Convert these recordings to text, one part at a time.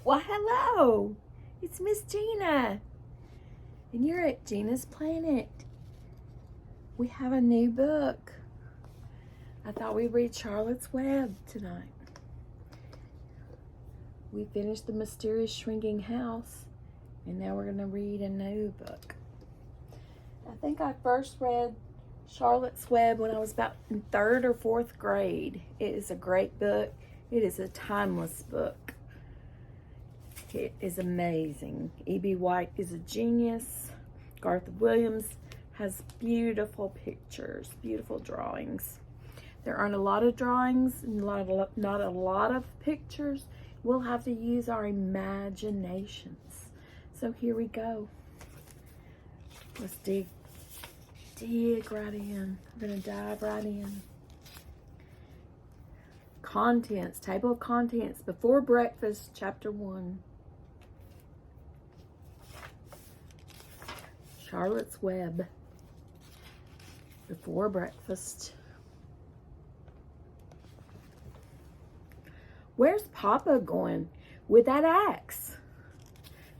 Well, hello. It's Miss Gina. And you're at GinasPlanit. We have a new book. I thought we'd read Charlotte's Web tonight. We finished The Mysterious Shrinking House, and now we're going to read a new book. I think I first read Charlotte's Web when I was about in 3rd or 4th grade. It is a great book. It is a timeless book. It is amazing. E.B. White is a genius. Garth Williams has beautiful pictures, beautiful drawings. There aren't a lot of drawings and not a lot of pictures. We'll have to use our imaginations. So here we go. Let's dig right in. We're going to dive right in. Contents, table of contents, before breakfast, chapter 1. Charlotte's Web, before breakfast. "Where's Papa going with that axe?"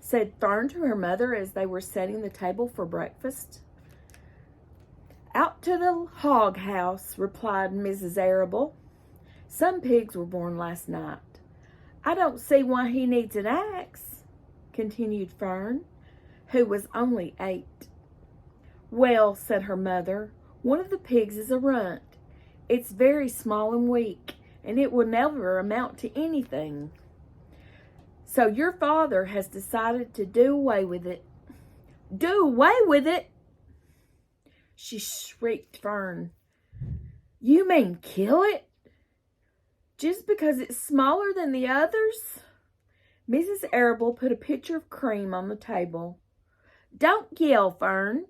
said Fern to her mother as they were setting the table for breakfast. "Out to the hog house," replied Mrs. Arable. "Some pigs were born last night. I don't see why he needs an axe," continued Fern, who was only 8. "Well," said her mother, "one of the pigs is a runt. It's very small and weak, and it will never amount to anything. So your father has decided to do away with it." "Do away with it?" she shrieked Fern. "You mean kill it? Just because it's smaller than the others?" Mrs. Arable put a pitcher of cream on the table. "Don't yell, Fern.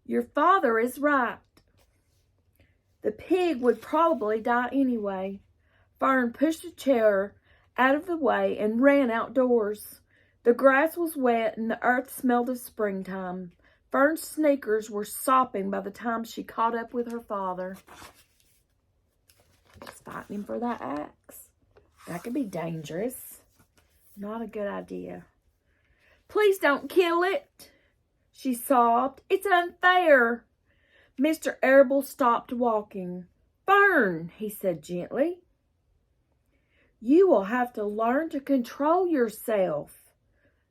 Your father is right. The pig would probably die anyway." Fern pushed a chair out of the way and ran outdoors. The grass was wet and the earth smelled of springtime. Fern's sneakers were sopping by the time she caught up with her father. Just fighting him for that axe. That could be dangerous. Not a good idea. "Please don't kill it," she sobbed. "It's unfair." Mr. Arable stopped walking. "Fern," he said gently, "you will have to learn to control yourself."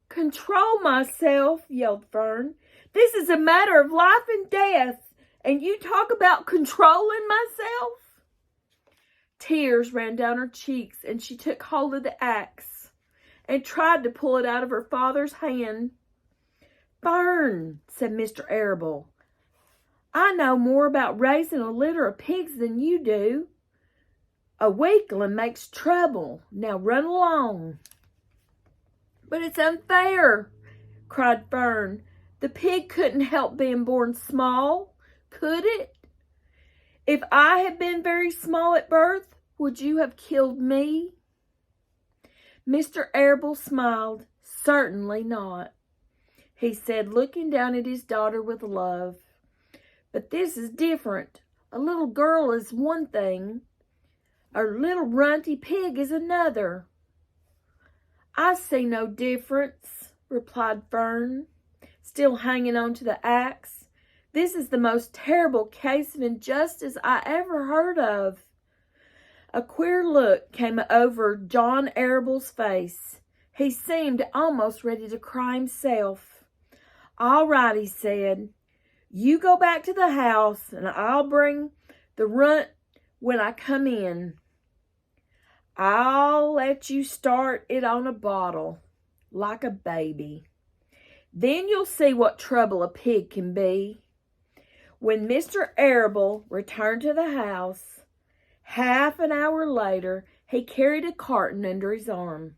"Control myself?" yelled Fern. "This is a matter of life and death, and you talk about controlling myself?" Tears ran down her cheeks, and she took hold of the axe and tried to pull it out of her father's hand. "Fern," said Mr. Arable, "I know more about raising a litter of pigs than you do. A weakling makes trouble. Now run along." "But it's unfair," cried Fern. "The pig couldn't help being born small, could it? If I had been very small at birth, would you have killed me?" Mr. Arable smiled. "Certainly not," he said, looking down at his daughter with love. "But this is different. A little girl is one thing. A little runty pig is another." "I see no difference," replied Fern, still hanging on to the axe. "This is the most terrible case of injustice I ever heard of." A queer look came over John Arable's face. He seemed almost ready to cry himself. "All right," he said. "You go back to the house, and I'll bring the runt when I come in. I'll let you start it on a bottle, like a baby. Then you'll see what trouble a pig can be." When Mr. Arable returned to the house, half an hour later, he carried a carton under his arm.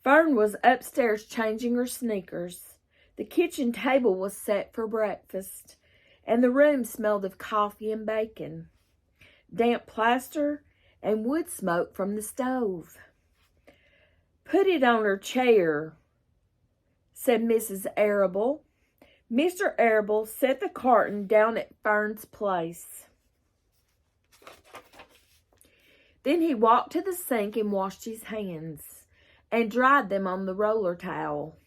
Fern was upstairs changing her sneakers. The kitchen table was set for breakfast, and the room smelled of coffee and bacon, damp plaster, and wood smoke from the stove. "Put it on her chair," said Mrs. Arable. Mr. Arable set the carton down at Fern's place. Then he walked to the sink and washed his hands. and dried them on the roller towel.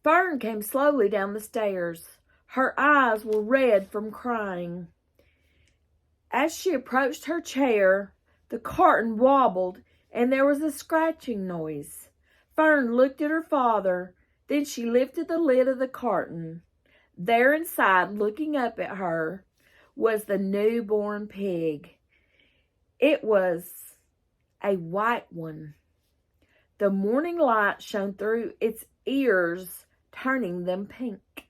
Fern came slowly down the stairs. Her eyes were red from crying. As she approached her chair, the carton wobbled and there was a scratching noise. Fern looked at her father. Then she lifted the lid of the carton. There inside, looking up at her, was the newborn pig. It was a white one. The morning light shone through its ears, turning them pink.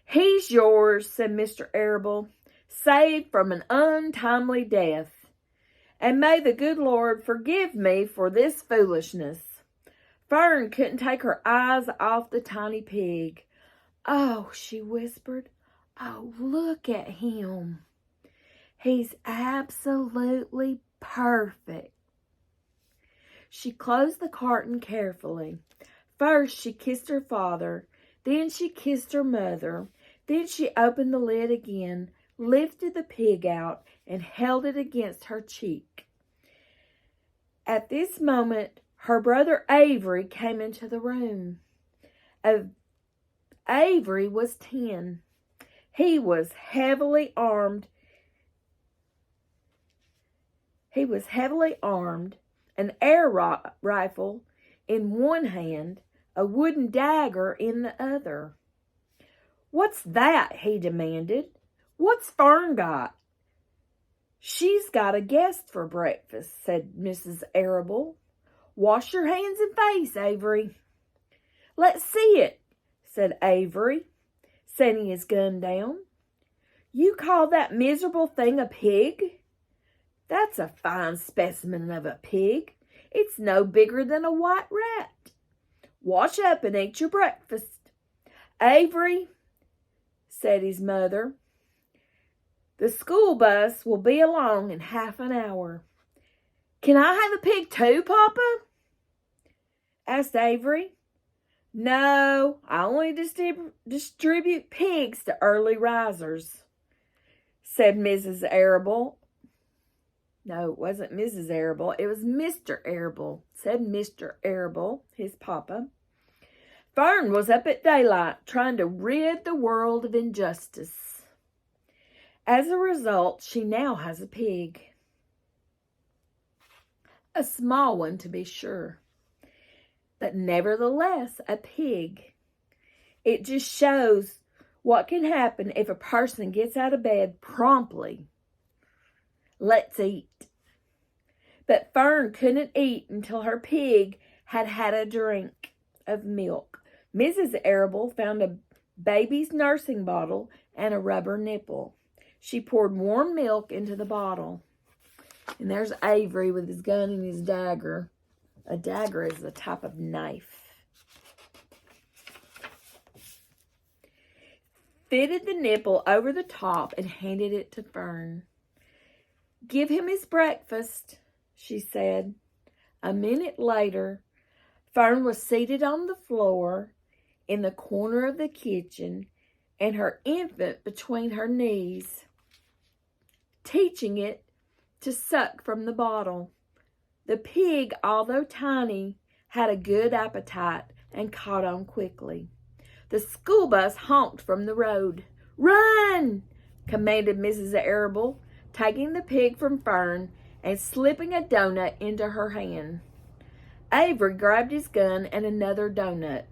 "He's yours," said Mr. Arable, "saved from an untimely death. And may the good Lord forgive me for this foolishness." Fern couldn't take her eyes off the tiny pig. "Oh," she whispered, "oh, look at him. He's absolutely perfect." She closed the carton carefully. First, she kissed her father. Then she kissed her mother. Then she opened the lid again, lifted the pig out, and held it against her cheek. At this moment, her brother Avery came into the room. Avery was 10. He was heavily armed. An air rifle in one hand, a wooden dagger in the other. "What's that?" he demanded. "What's Fern got?" "She's got a guest for breakfast," said Mrs. Arable. "Wash your hands and face, Avery." "Let's see it," said Avery, setting his gun down. "You call that miserable thing a pig? That's a fine specimen of a pig. It's no bigger than a white rat. Wash up and eat your breakfast." "Avery," said his mother, "the school bus will be along in half an hour." "Can I have a pig too, Papa?" asked Avery. "No, I only distribute pigs to early risers," said Mrs. Arable. No, it wasn't Mrs. Arable. It was Mr. Arable, said Mr. Arable, his papa. Fern was up at daylight trying to rid the world of injustice. As a result, she now has a pig. A small one, to be sure, but nevertheless a pig. It just shows what can happen if a person gets out of bed promptly. Let's eat. But Fern couldn't eat until her pig had had a drink of milk. Mrs. Arable found a baby's nursing bottle and a rubber nipple. She poured warm milk into the bottle. And there's Avery with his gun and his dagger. A dagger is a type of knife. Fitted the nipple over the top and handed it to Fern. "Give him his breakfast," she said. A minute later, Fern was seated on the floor in the corner of the kitchen and her infant between her knees, teaching it to suck from the bottle. The pig, although tiny, had a good appetite and caught on quickly. The school bus honked from the road. "Run!" commanded Mrs. Arable, taking the pig from Fern and slipping a donut into her hand. Avery grabbed his gun and another donut.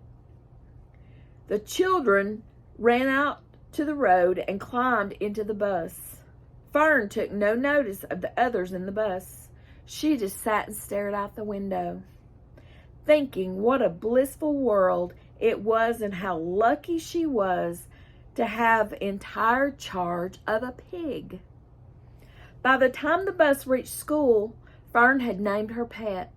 The children ran out to the road and climbed into the bus. Fern took no notice of the others in the bus. She just sat and stared out the window, thinking what a blissful world it was and how lucky she was to have entire charge of a pig. By the time the bus reached school, Fern had named her pet,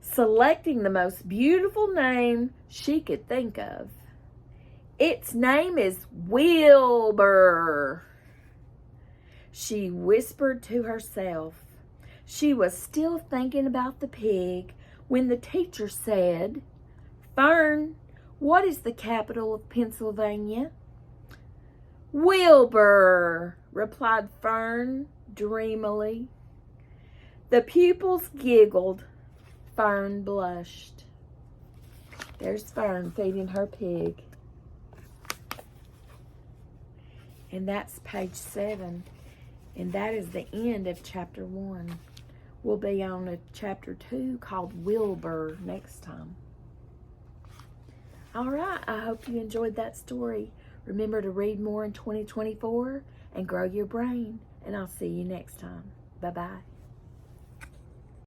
selecting the most beautiful name she could think of. "Its name is Wilbur," she whispered to herself. She was still thinking about the pig when the teacher said, "Fern, what is the capital of Pennsylvania?" "Wilbur," replied Fern dreamily. The pupils giggled. Fern blushed. There's Fern feeding her pig. And that's page 7. And that is the end of chapter 1. We'll be on a chapter 2 called Wilbur next time. All right, I hope you enjoyed that story. Remember to read more in 2024 and grow your brain. And I'll see you next time. Bye-bye.